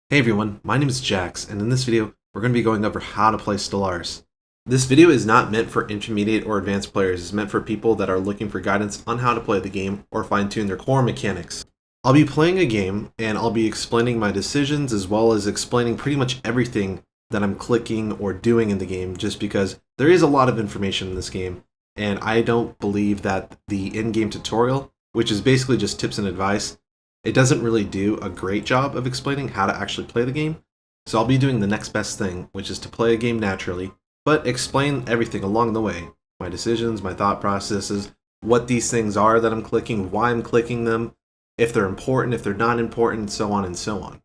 Hey everyone, my name is Jax, and in this video, we're going to be going over how to play Stellaris. This video is not meant for intermediate or advanced players, it's meant for people that are looking for guidance on how to play the game or fine-tune their core mechanics. I'll be playing a game, and I'll be explaining my decisions as well as explaining pretty much everything that I'm clicking or doing in the game, just because there is a lot of information in this game, and I don't believe that the in-game tutorial, which is basically just tips and advice, it doesn't really do a great job of explaining how to actually play the game. So I'll be doing the next best thing, which is to play a game naturally, but explain everything along the way. My decisions, my thought processes, what these things are that I'm clicking, why I'm clicking them, if they're important, if they're not important, so on and so on.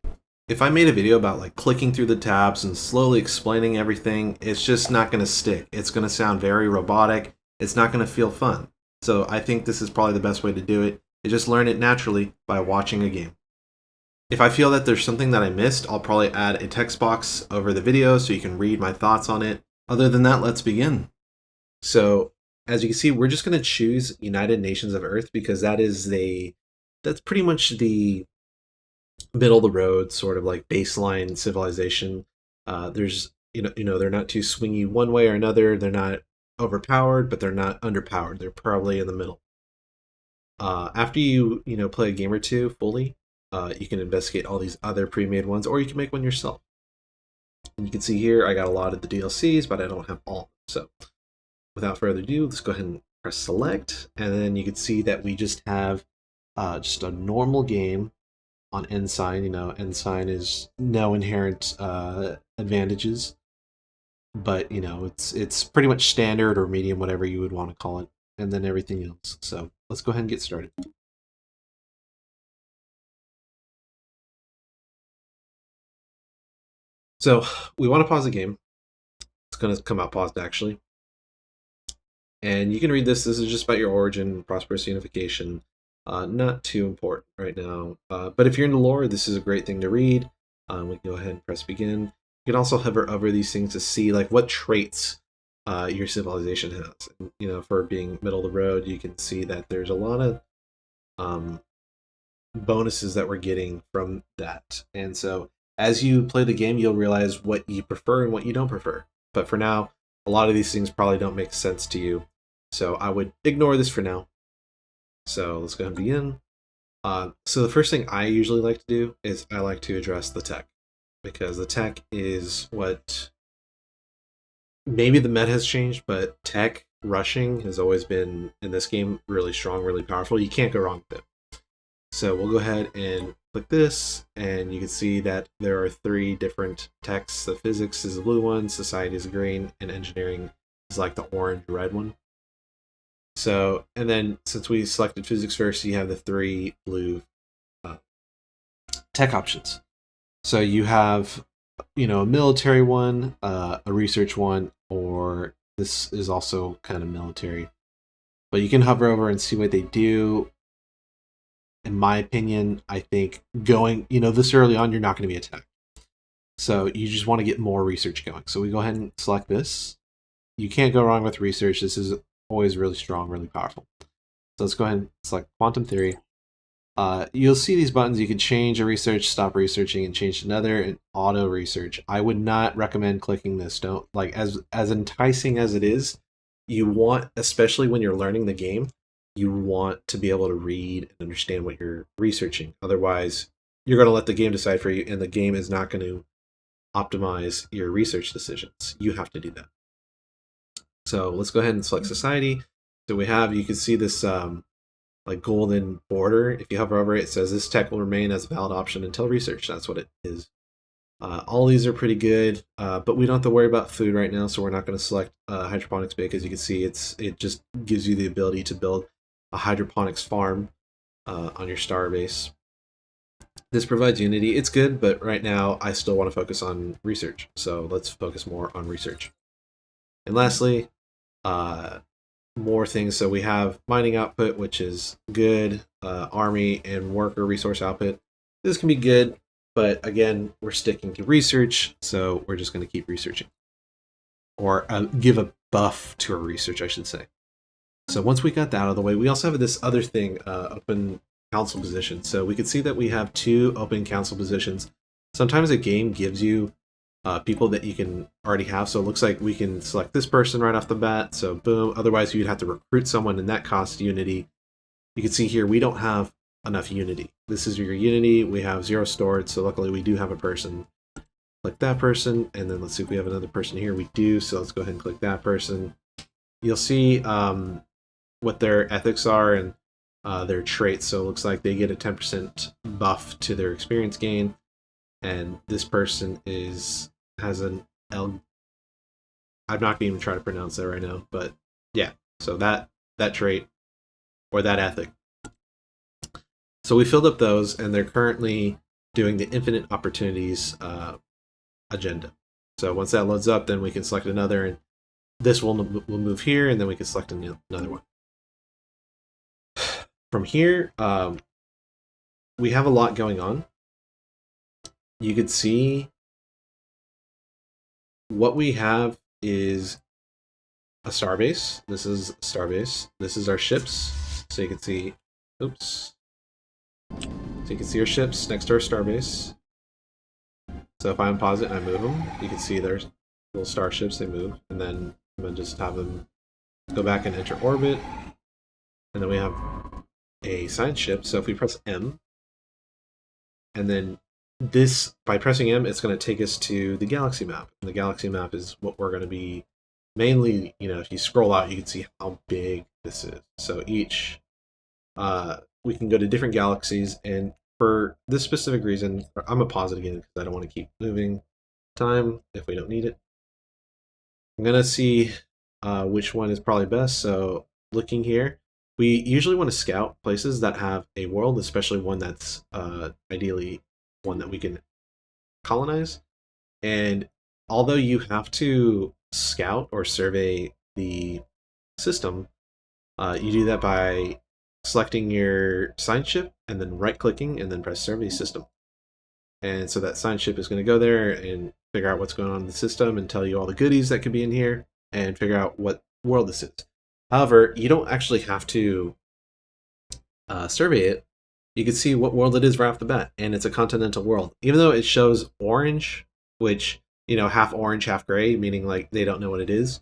If I made a video about like clicking through the tabs and slowly explaining everything, it's just not going to stick. It's going to sound very robotic. It's not going to feel fun. So I think this is probably the best way to do it. You just learn it naturally by watching a game. If I feel that there's something that I missed, I'll probably add a text box over the video so you can read my thoughts on it. Other than that, let's begin. So, as you can see, we're just going to choose United Nations of Earth because that's pretty much the middle of the road sort of like baseline civilization. There's they're not too swingy one way or another. They're not overpowered, but they're not underpowered. They're probably in the middle. After you play a game or two fully, you can investigate all these other pre-made ones, or you can make one yourself. And you can see here I got a lot of the DLCs, but I don't have all. So without further ado, let's go ahead and press select, and then you can see that we just have just a normal game on Ensign. Ensign is no inherent advantages, but it's pretty much standard or medium, whatever you would want to call it, and then everything else. So let's go ahead and get started. So we want to pause the game. It's going to come out paused actually. And you can read this. This is just about your origin, prosperous unification. Not too important right now. But if you're into lore, this is a great thing to read. We can go ahead and press begin. You can also hover over these things to see like what traits your civilization has. And, for being middle of the road, you can see that there's a lot of bonuses that we're getting from that. And so as you play the game, you'll realize what you prefer and what you don't prefer. But for now, a lot of these things probably don't make sense to you. So I would ignore this for now. So let's go ahead and begin. So the first thing I usually like to do is I like to address the tech. Because the tech is what... Maybe the meta has changed, but tech rushing has always been, in this game, really strong, really powerful. You can't go wrong with it. So we'll go ahead and click this, and you can see that there are 3 different techs. The physics is the blue one, society is the green, and engineering is like the orange-red one. So, and then since we selected physics first, you have the 3 blue tech options. So you have, a military one, a research one, or this is also kind of military. But you can hover over and see what they do. In my opinion, I think going, this early on, you're not going to be attacked. So you just want to get more research going. So we go ahead and select this. You can't go wrong with research. This is always really strong, really powerful. So let's go ahead and select quantum theory. You'll see these buttons. You can change a research, stop researching, and change to another, and auto research. I would not recommend clicking this. Don't, like, as enticing as it is, you want, especially when you're learning the game, you want to be able to read and understand what you're researching. Otherwise, you're going to let the game decide for you, and the game is not going to optimize your research decisions. You have to do that. So let's go ahead and select society. So you can see this like golden border. If you hover over it, it says this tech will remain as a valid option until research. That's what it is. All these are pretty good, but we don't have to worry about food right now, so we're not going to select hydroponics because you can see it just gives you the ability to build a hydroponics farm on your Starbase. This provides unity. It's good, but right now I still want to focus on research, so let's focus more on research. And lastly, more things. So we have mining output, which is good, army and worker resource output. This can be good, but again, we're sticking to research, so we're just going to keep researching. Or give a buff to our research, I should say. So once we got that out of the way, we also have this other thing, open council positions. So we can see that we have 2 open council positions. sometimes a game gives you people that you can already have. So it looks like we can select this person right off the bat. So boom. Otherwise, you'd have to recruit someone, and that costs unity. You can see here we don't have enough unity. This is your unity. We have 0 stored. So luckily, we do have a person. Click that person, and then let's see if we have another person here. We do. So let's go ahead and click that person. You'll see what their ethics are and their traits. So it looks like they get a 10% buff to their experience gain, and this person has an L. I'm not gonna even try to pronounce that right now, but yeah. So that trait or that ethic. So we filled up those, and they're currently doing the infinite opportunities agenda. So once that loads up, then we can select another, and this will move here, and then we can select another one. From here, we have a lot going on. You could see what we have is a starbase. This is Starbase. This is our ships. So you can see, oops. So you can see our ships next to our starbase. So if I unpause it and I move them, you can see there's little starships, they move. And then I'm going to just have them go back and enter orbit. And then we have a science ship. So if we press M, and then this, by pressing M, it's going to take us to the galaxy map. And the galaxy map is what we're going to be mainly, if you scroll out, you can see how big this is. So each, we can go to different galaxies, and for this specific reason, I'm going to pause it again because I don't want to keep moving time if we don't need it. I'm going to see which one is probably best. So looking here, we usually want to scout places that have a world, especially one that's ideally one that we can colonize. And although you have to scout or survey the system, you do that by selecting your science ship and then right-clicking and then press Survey System. And so that science ship is going to go there and figure out what's going on in the system and tell you all the goodies that could be in here and figure out what world this is. However, you don't actually have to survey it. You can see what world it is right off the bat, and it's a continental world. Even though it shows orange, which, half orange, half gray, meaning like they don't know what it is,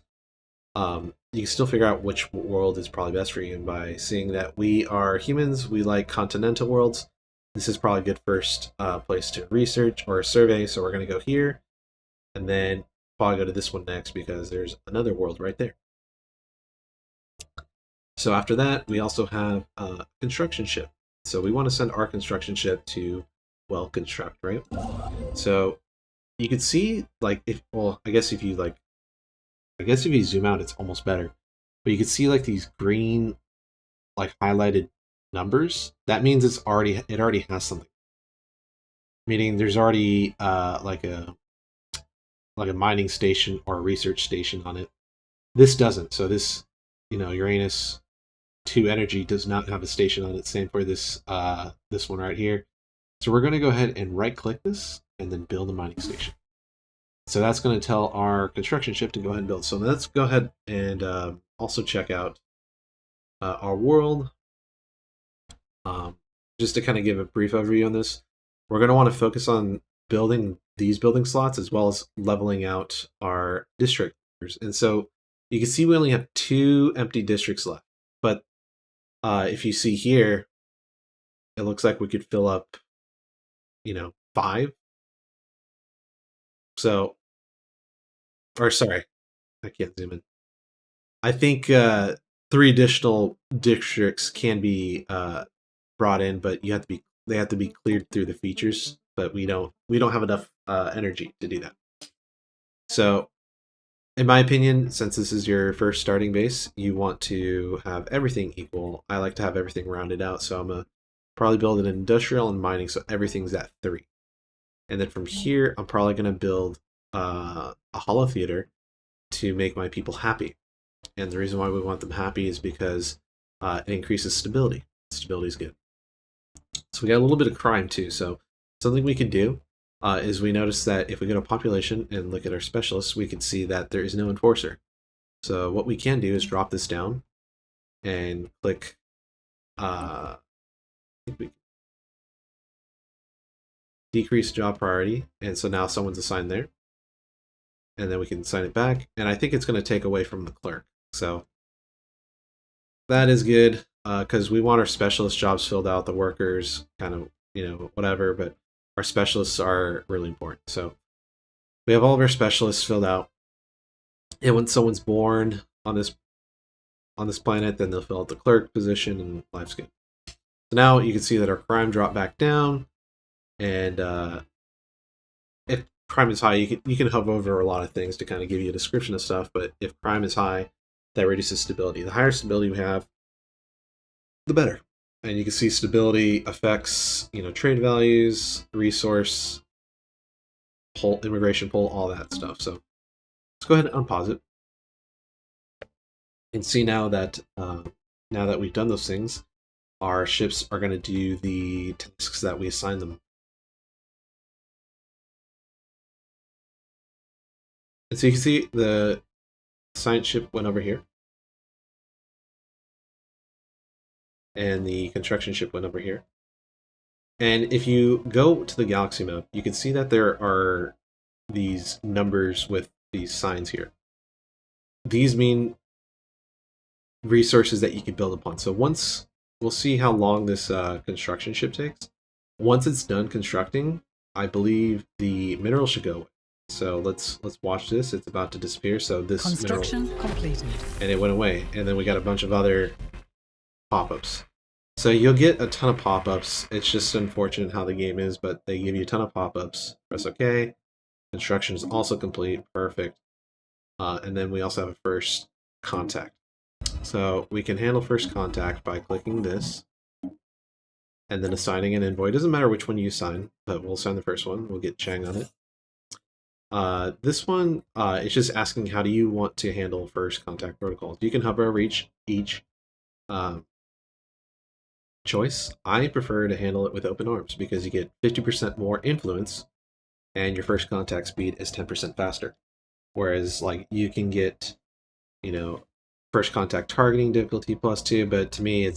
you can still figure out which world is probably best for you. And by seeing that we are humans, we like continental worlds, this is probably a good first place to research or survey. So we're going to go here, and then probably go to this one next because there's another world right there. So after that, we also have a construction ship. So we want to send our construction ship to, well, construct, right? So you can see, I guess if you zoom out, it's almost better. But you can see like these green, like highlighted numbers. That means it already has something. Meaning there's already like a mining station or a research station on it. This doesn't. So this, Uranus 2 Energy does not have a station on it. Same for this this one right here. So we're going to go ahead and right-click this and then build a mining station. So that's going to tell our construction ship to go ahead and build. So let's go ahead and also check out our world. Just to kind of give a brief overview on this, we're going to want to focus on building these building slots as well as leveling out our district. And so you can see we only have 2 empty districts left. But if you see here, it looks like we could fill up, 5. So, or sorry, I can't zoom in. I think 3 additional districts can be brought in, but they have to be cleared through the features. But we don't have enough energy to do that. So, in my opinion, since this is your first starting base, you want to have everything equal. I like to have everything rounded out, so I'm gonna probably build an industrial and mining, so everything's at 3. And then from here, I'm probably gonna build a holo theater to make my people happy. And the reason why we want them happy is because it increases stability. Stability is good. So we got a little bit of crime too. So something we can do is we notice that if we go to population and look at our specialists, we can see that there is no enforcer. So what we can do is drop this down and click. I think decrease job priority, and so now someone's assigned there. And then we can assign it back, and I think it's going to take away from the clerk. So that is good, because we want our specialist jobs filled out, the workers, kind of, whatever, but our specialists are really important. So we have all of our specialists filled out, and when someone's born on this planet, then they'll fill out the clerk position, and life's good. So now you can see that our crime dropped back down, and if crime is high, you can hover over a lot of things to kind of give you a description of stuff, but if crime is high, that reduces stability. The higher stability we have, the better. And you can see stability affects, trade values, resource, pull, immigration pull, all that stuff. So let's go ahead and unpause it. And see now that we've done those things, our ships are going to do the tasks that we assign them. And so you can see the science ship went over here, and the construction ship went over here. And if you go to the galaxy map, you can see that there are these numbers with these signs here. These mean resources that you can build upon. So once, we'll see how long this construction ship takes. Once it's done constructing, I believe the mineral should go away. So let's watch this. It's about to disappear. So this construction completed, and it went away. And then we got a bunch of other pop-ups. So you'll get a ton of pop-ups. It's just unfortunate how the game is, but they give you a ton of pop-ups. Press OK. Construction is also complete. Perfect. And then we also have a first contact. So we can handle first contact by clicking this and then assigning an envoy. It doesn't matter which one you assign, but we'll assign the first one. We'll get Chang on it. This one, it's just asking how do you want to handle first contact protocols. You can hover over each choice. I prefer to handle it with open arms because you get 50% more influence and your first contact speed is 10% faster. Whereas like you can get, first contact targeting difficulty +2, but to me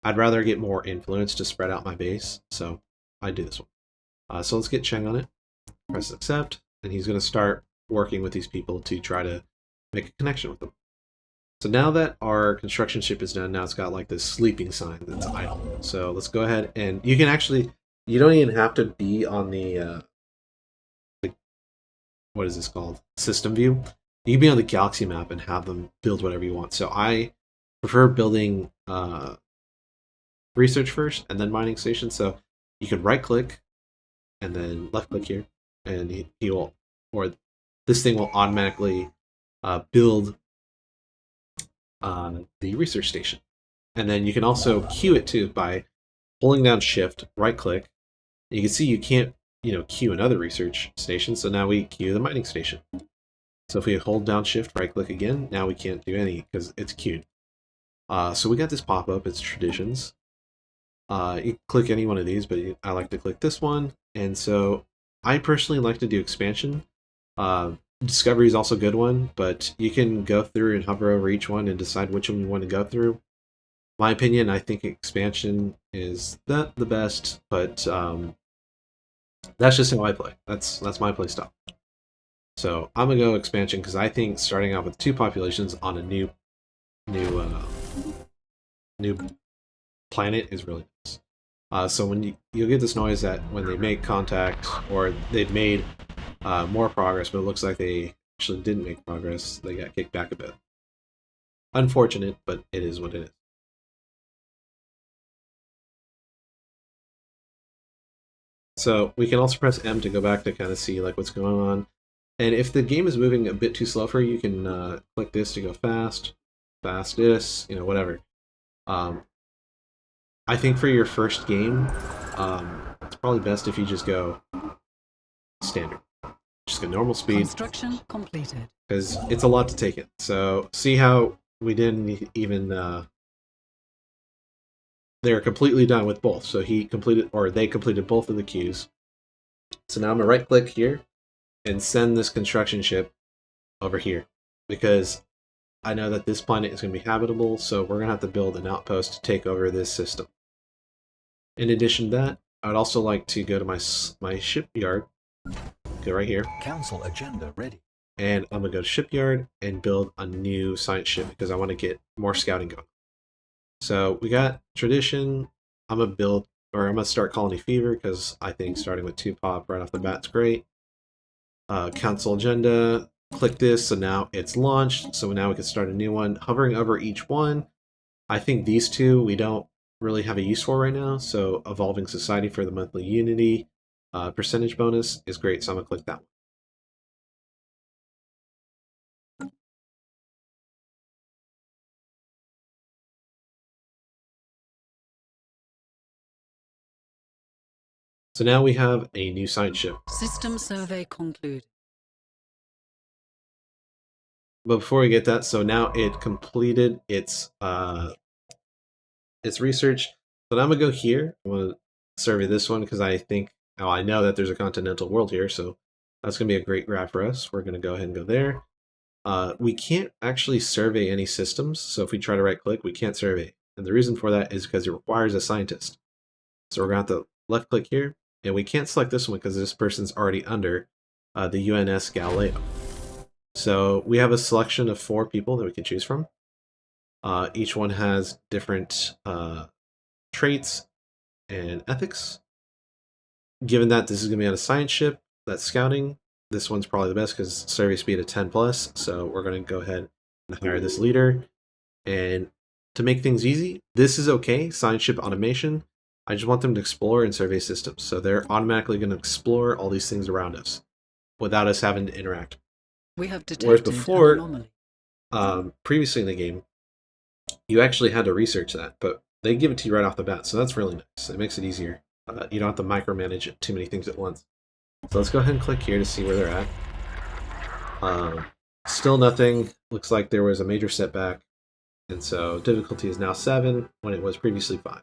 I'd rather get more influence to spread out my base, so I do this one. So let's get Cheng on it. Press accept, and he's going to start working with these people to try to make a connection with them. So now that our construction ship is done, now it's got like this sleeping sign that's idle. So let's go ahead, and you can actually, you don't even have to be on the what is this called? System view. You can be on the galaxy map and have them build whatever you want. So I prefer building research first and then mining station. So you can right click and then left click here, and he will, or this thing will automatically build the research station. And then you can also queue it too by holding down shift, right click. You can see you can't, queue another research station. So now we queue the mining station. So if we hold down shift, right click again, now we can't do any because it's queued. So we got this pop-up, it's traditions. You click any one of these, but I like to click this one. And so I personally like to do expansion. Discovery is also a good one, but you can go through and hover over each one and decide which one you want to go through. My opinion, I think expansion is the best, but that's just how I play. That's my play style. So I'm gonna go expansion because I think starting out with 2 populations on a new planet is really nice. So when you'll get this noise that when they make contact or they've made more progress, but it looks like they actually didn't make progress, they got kicked back a bit. Unfortunate, but it is what it is. So we can also press M to go back to kind of see like what's going on. And if the game is moving a bit too slow for you, you can click this to go fast, fastest, whatever. I think for your first game, it's probably best if you just go standard. Just go normal speed. Construction completed. Because it's a lot to take in. So see how we didn't even... they're completely done with both. So he completed, or they completed both of the queues. So now I'm going to right click here and send this construction ship over here. Because I know that this planet is going to be habitable, so we're going to have to build an outpost to take over this system. In addition to that, I'd also like to go to my shipyard. Go right here. Council agenda ready. And I'm gonna go to shipyard and build a new science ship because I want to get more scouting going. So we got tradition. I'm gonna start colony fever because I think starting with 2 pop right off the bat's great. Council agenda. Click this, so now it's launched. So now we can start a new one. Hovering over each one. I think these two we don't really have a use for right now. So evolving society for the monthly unity percentage bonus is great. So I'm gonna click that one. So now we have a new science ship. System survey concluded. But before we get that, so now it completed its research. So now I'm gonna go here. I'm gonna survey this one because I know that there's a continental world here, so that's gonna be a great graph for us. We're gonna go ahead and go there. We can't actually survey any systems, so if we try to right click, we can't survey. And the reason for that is because it requires a scientist. So we're gonna have to left click here, and we can't select this one because this person's already under the UNS Galileo. So we have a selection of 4 people that we can choose from. Each one has different traits and ethics. Given that this is going to be on a science ship that's scouting, this one's probably the best because survey speed of 10+. So we're going to go ahead and hire this leader. And to make things easy, this is okay, science ship automation. I just want them to explore and survey systems. So they're automatically going to explore all these things around us without us having to interact. We have detected Whereas before, an anomaly. Previously in the game, you actually had to research that, but they give it to you right off the bat, so that's really nice. It makes it easier. You don't have to micromanage too many things at once. So let's go ahead and click here to see where they're at. Still nothing. Looks like there was a major setback, and so difficulty is now 7 when it was previously 5.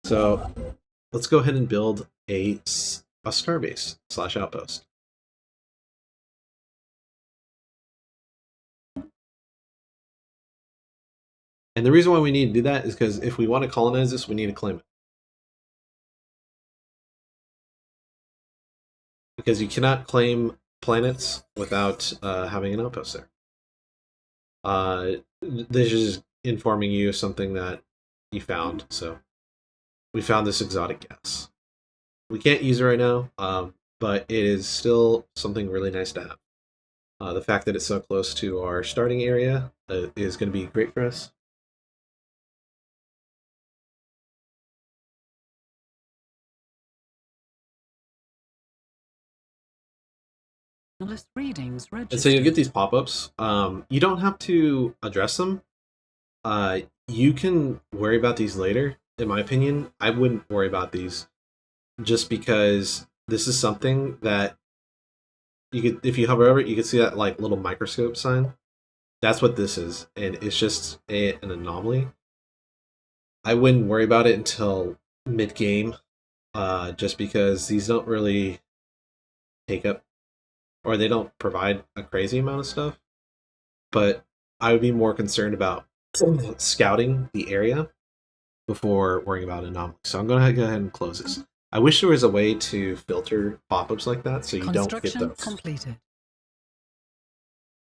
So let's go ahead and build a starbase / outpost. And the reason why we need to do that is because if we want to colonize this, we need to claim it. Because you cannot claim planets without having an outpost there. This is just informing you of something that you found. So we found this exotic gas. We can't use it right now, but it is still something really nice to have. The fact that it's so close to our starting area is going to be great for us. Readings registered. And so you'll get these pop-ups. You don't have to address them. You can worry about these later. In my opinion, I wouldn't worry about these just because this is something that you could, if you hover over it, you can see that like little microscope sign. That's what this is, and it's just an anomaly. I wouldn't worry about it until mid-game, just because these don't really take up, or they don't provide a crazy amount of stuff. But I would be more concerned about scouting the area before worrying about anomalies. So I'm going to go ahead and close this. I wish there was a way to filter pop-ups like that so you don't get those. Completed.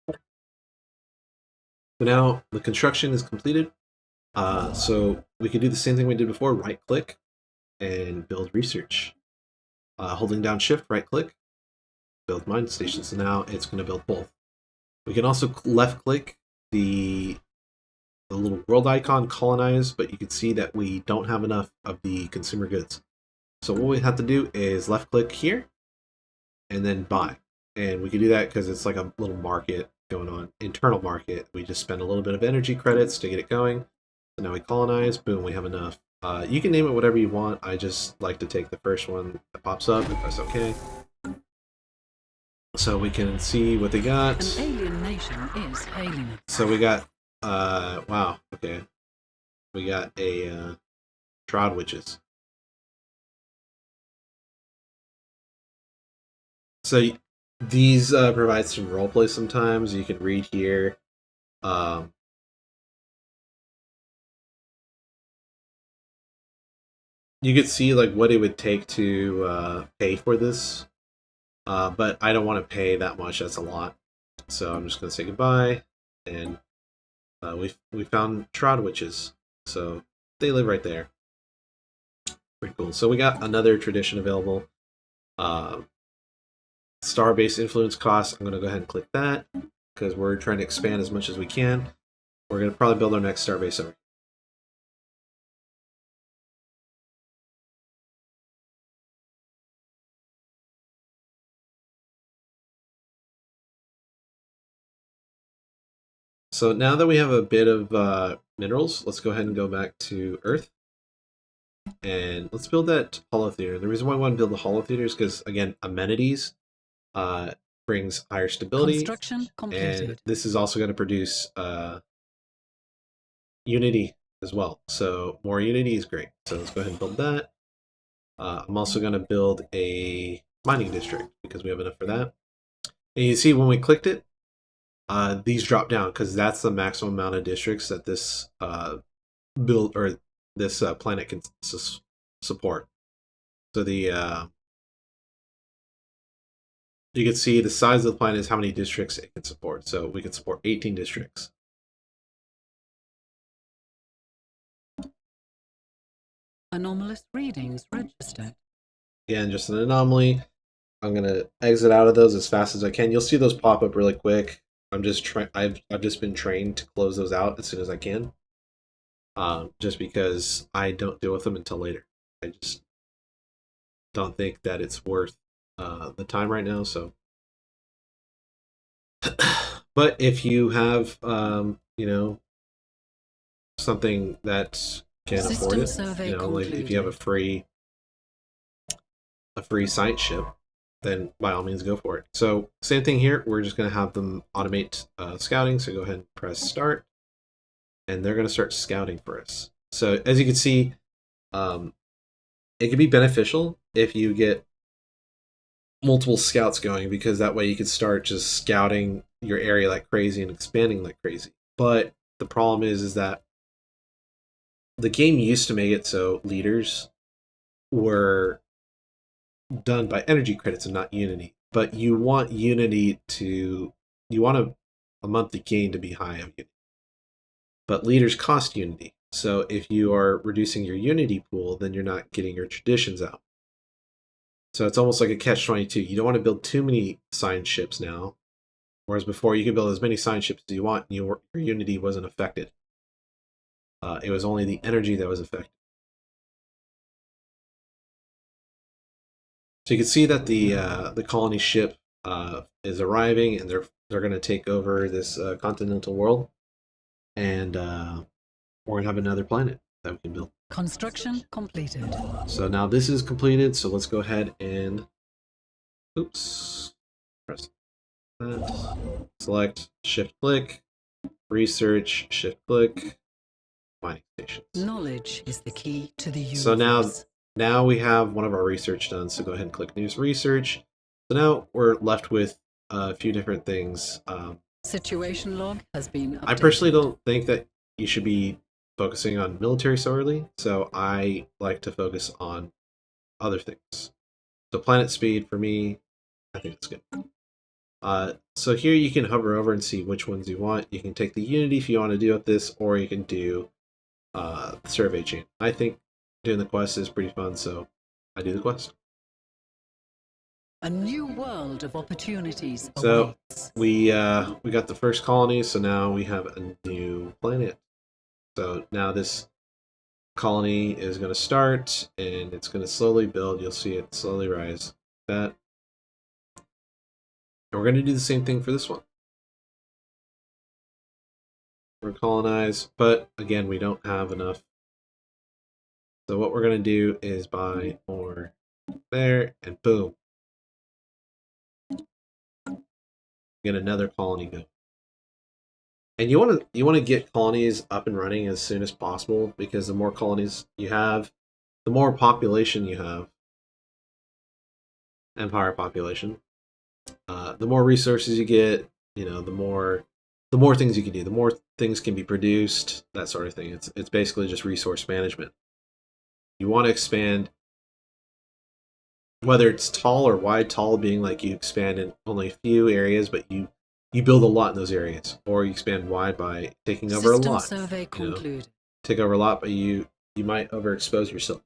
So now the construction is completed. So we can do the same thing we did before, right click and build research. Holding down shift, right click, build mine station. So now it's going to build both. We can also left click the little world icon, colonize, but you can see that we don't have enough of the consumer goods. So what we have to do is left click here and then buy. And we can do that because it's like a little market going on, internal market. We just spend a little bit of energy credits to get it going. So now we colonize, boom, we have enough. You can name it whatever you want. I just like to take the first one that pops up, if that's okay. So we can see what they got. An alien nation is hailing us. So we got, wow, okay. We got a Shroud Witches. So these provide some roleplay sometimes. You can read here. you could see like what it would take to pay for this, but I don't want to pay that much. That's a lot, so I'm just gonna say goodbye. And we found Shroud Witches, so they live right there. Pretty cool. So we got another tradition available. Starbase influence costs. I'm gonna go ahead and click that because we're trying to expand as much as we can. We're gonna probably build our next Starbase over. So now that we have a bit of minerals, let's go ahead and go back to Earth. And let's build that Hollow Theater. The reason why I want to build the Hollow Theater is because, again, amenities brings higher stability. Construction completed. And this is also going to produce Unity as well. So more Unity is great. So let's go ahead and build that. I'm also going to build a mining district because we have enough for that. And you see when we clicked it, these drop down because that's the maximum amount of districts that this build or this planet can support. So the you can see the size of the planet is how many districts it can support. So we can support 18 districts. Anomalous readings registered. Again, just an anomaly. I'm gonna exit out of those as fast as I can. You'll see those pop up really quick. I'm just trying. I've just been trained to close those out as soon as I can. Just because I don't deal with them until later. I just don't think that it's worth the time right now. So, but if you have, something that can afford it, like if you have a free science ship, then by all means go for it. So same thing here. We're just going to have them automate scouting. So go ahead and press start, and they're going to start scouting for us. So as you can see, it can be beneficial if you get multiple scouts going, because that way you can start just scouting your area like crazy and expanding like crazy. But the problem is that the game used to make it so leaders were done by energy credits and not Unity. But you want a monthly gain to be high of Unity. But leaders cost Unity. So if you are reducing your Unity pool, then you're not getting your traditions out. So it's almost like a catch-22. You don't want to build too many science ships now. Whereas before, you could build as many science ships as you want, and your Unity wasn't affected. It was only the energy that was affected. So you can see that the colony ship is arriving, and they're going to take over this continental world, and we're going to have another planet that we can build. Construction completed. So now this is completed. So let's go ahead and press that. Select, shift click, research, shift click, mining stations. Knowledge is the key to the universe. So now we have one of our research done. So go ahead and click news research. So now we're left with a few different things. Situation log has been updated. I personally don't think that you should be focusing on military so early, so I like to focus on other things. So planet speed for me, I think it's good. So here you can hover over and see which ones you want. You can take the Unity if you want to deal with this, or you can do the survey chain. I think doing the quest is pretty fun, so I do the quest. A new world of opportunities So awaits. we got the first colony, so now we have a new planet. So now this colony is going to start, and it's going to slowly build. You'll see it slowly rise. That. And we're going to do the same thing for this one. We're colonize, but again, we don't have enough. So what we're going to do is buy more there, and boom. Get another colony going. And you want to get colonies up and running as soon as possible, because the more colonies you have, the more population you have, empire population, the more resources you get. The more things you can do, the more things can be produced, that sort of thing. It's basically just resource management. You want to expand, whether it's tall or wide. Tall being like you expand in only a few areas, but you build a lot in those areas, or you expand wide by taking over a System lot. survey concluded. Take over a lot, but you might overexpose yourself.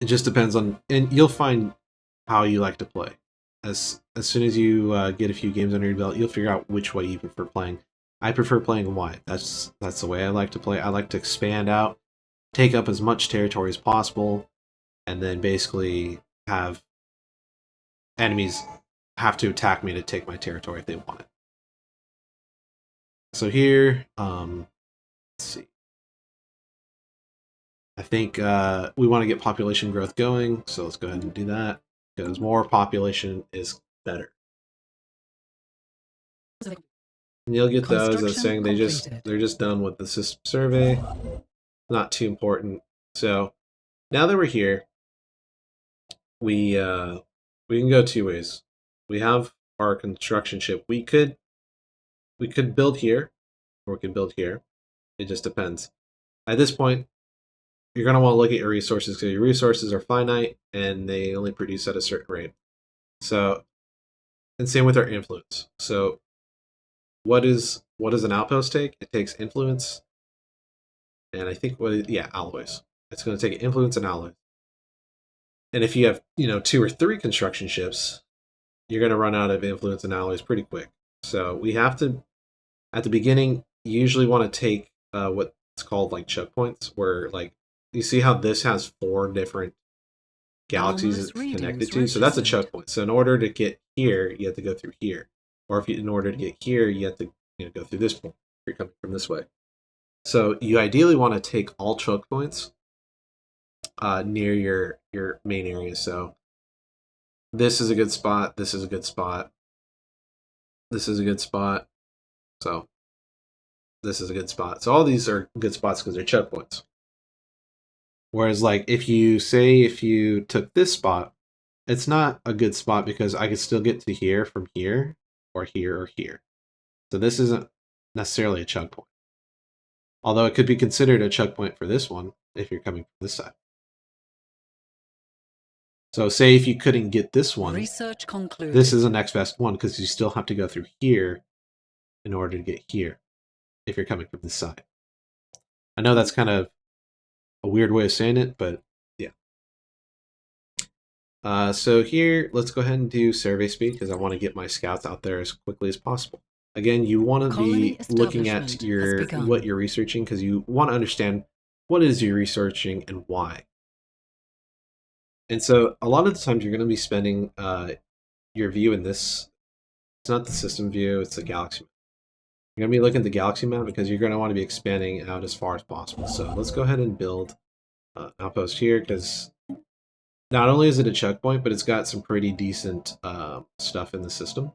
It just depends on, and you'll find how you like to play. As soon as you get a few games under your belt, you'll figure out which way you prefer playing. I prefer playing wide. That's the way I like to play. I like to expand out, take up as much territory as possible, and then basically have enemies have to attack me to take my territory if they want it. So here, let's see. I think we want to get population growth going, so let's go ahead and do that, because more population is better. And you'll get those, as saying they're just done with the system survey. Not too important. So now that we're here, we can go two ways. We have our construction ship. We could build here, or we could build here. It just depends. At this point, you're going to want to look at your resources, because your resources are finite and they only produce at a certain rate. So, and same with our influence. So, what does an outpost take? It takes influence, and I think alloys. It's going to take influence and alloys. And if you have 2 or 3 construction ships, you're going to run out of influence and alloys pretty quick. So we have to, at the beginning, you usually want to take what's called like choke points, where like you see how this has 4 different galaxies it's connected to. So that's a choke point. So in order to get here, you have to go through here, or in order to get here, you have to go through this point. If you're coming from this way. So you ideally want to take all choke points near your main area. So this is a good spot. This is a good spot. This is a good spot. So this is a good spot. So all these are good spots because they're choke points. Whereas like if you took this spot, it's not a good spot because I could still get to here from here or here or here. So this isn't necessarily a choke point. Although it could be considered a choke point for this one if you're coming from this side. So say if you couldn't get this one, Research concluded. This is the next best one because you still have to go through here in order to get here if you're coming from this side. I know that's kind of a weird way of saying it, but yeah. So here, let's go ahead and do survey speed because I want to get my scouts out there as quickly as possible. Again, you want to be looking at what you're researching because you want to understand what it is you're researching and why. And so a lot of the times you're going to be spending your view in this. It's not the system view, it's the galaxy map. You're going to be looking at the galaxy map because you're going to want to be expanding out as far as possible. So let's go ahead and build an outpost here because not only is it a choke point, but it's got some pretty decent stuff in the system.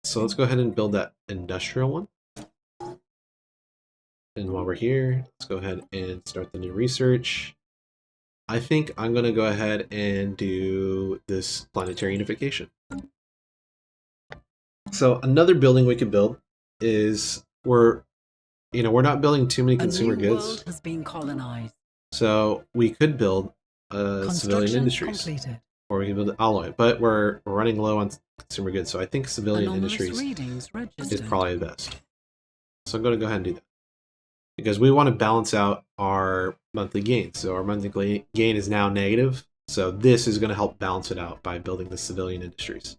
So let's go ahead and build that industrial one. And while we're here, let's go ahead and start the new research. I think I'm going to go ahead and do this planetary unification. So another building we could build is we're not building too many consumer goods. A new world has been colonized. So we could build civilian industries, completed. Or we can build an alloy, but we're running low on consumer goods, so I think civilian Anomalous industries is probably the best. So I'm going to go ahead and do that. Because we want to balance out our monthly gain. So our monthly gain is now negative. So this is going to help balance it out by building the civilian industries.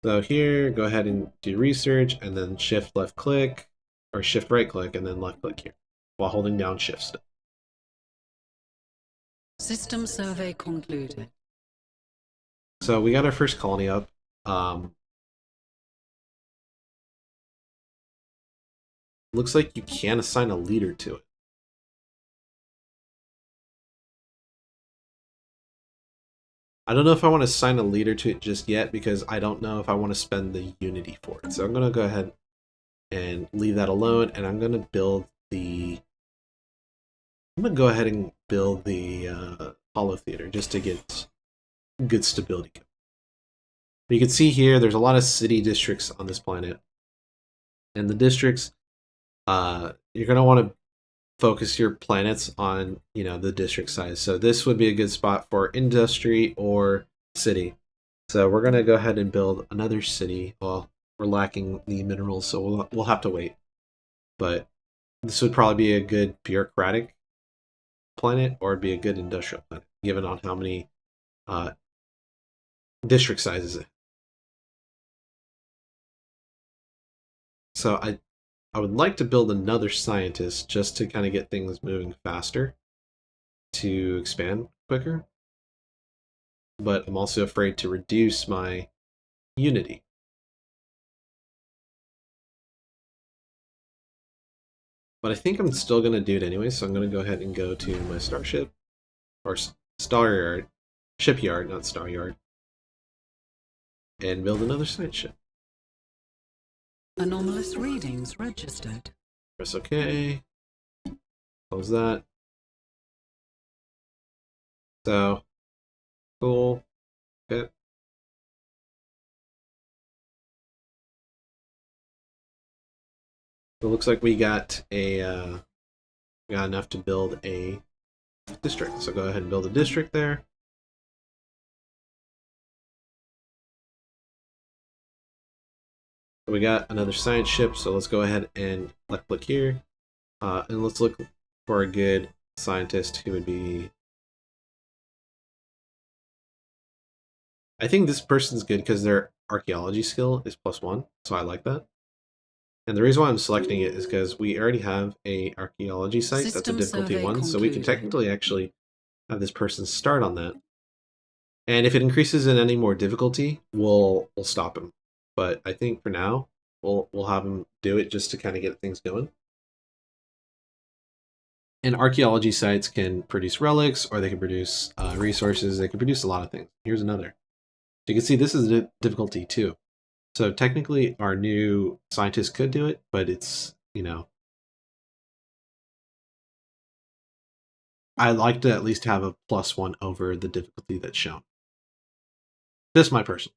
So here, go ahead and do research, and then shift left click, or shift right click, and then left click here, while holding down shift still. System survey concluded. So we got our first colony up. Looks like you can assign a leader to it. I don't know if I want to assign a leader to it just yet because I don't know if I want to spend the unity for it. So I'm going to go ahead and leave that alone, and I'm going to build the... I'm going to go ahead and build the Hollow Theater just to get good stability. But you can see here, there's a lot of city districts on this planet. And the districts, you're going to want to focus your planets on, the district size. So this would be a good spot for industry or city. So we're going to go ahead and build another city. Well, we're lacking the minerals, so we'll have to wait. But this would probably be a good bureaucratic planet, or it'd be a good industrial planet, given on how many district sizes it. So I would like to build another scientist just to kind of get things moving faster to expand quicker. But I'm also afraid to reduce my unity. But I think I'm still going to do it anyway, so I'm going to go ahead and go to my starship, or star yard, shipyard, not star yard, and build another science ship. Anomalous readings registered. Press OK. Close that. So, cool. Okay. It looks like we got enough to build a district. So go ahead and build a district there. So we got another science ship. So let's go ahead and click here, and let's look for a good scientist who would be. I think this person's good because their archaeology skill is +1, so I like that. And the reason why I'm selecting it is because we already have a archaeology site that's a difficulty 1, so we can technically actually have this person start on that. And if it increases in any more difficulty, we'll stop him. But I think for now, we'll have him do it just to kind of get things going. And archaeology sites can produce relics, or they can produce resources. They can produce a lot of things. Here's another. So you can see this is a difficulty 2. So technically, our new scientist could do it, but it's, I like to at least have a +1 over the difficulty that's shown. Just my personal.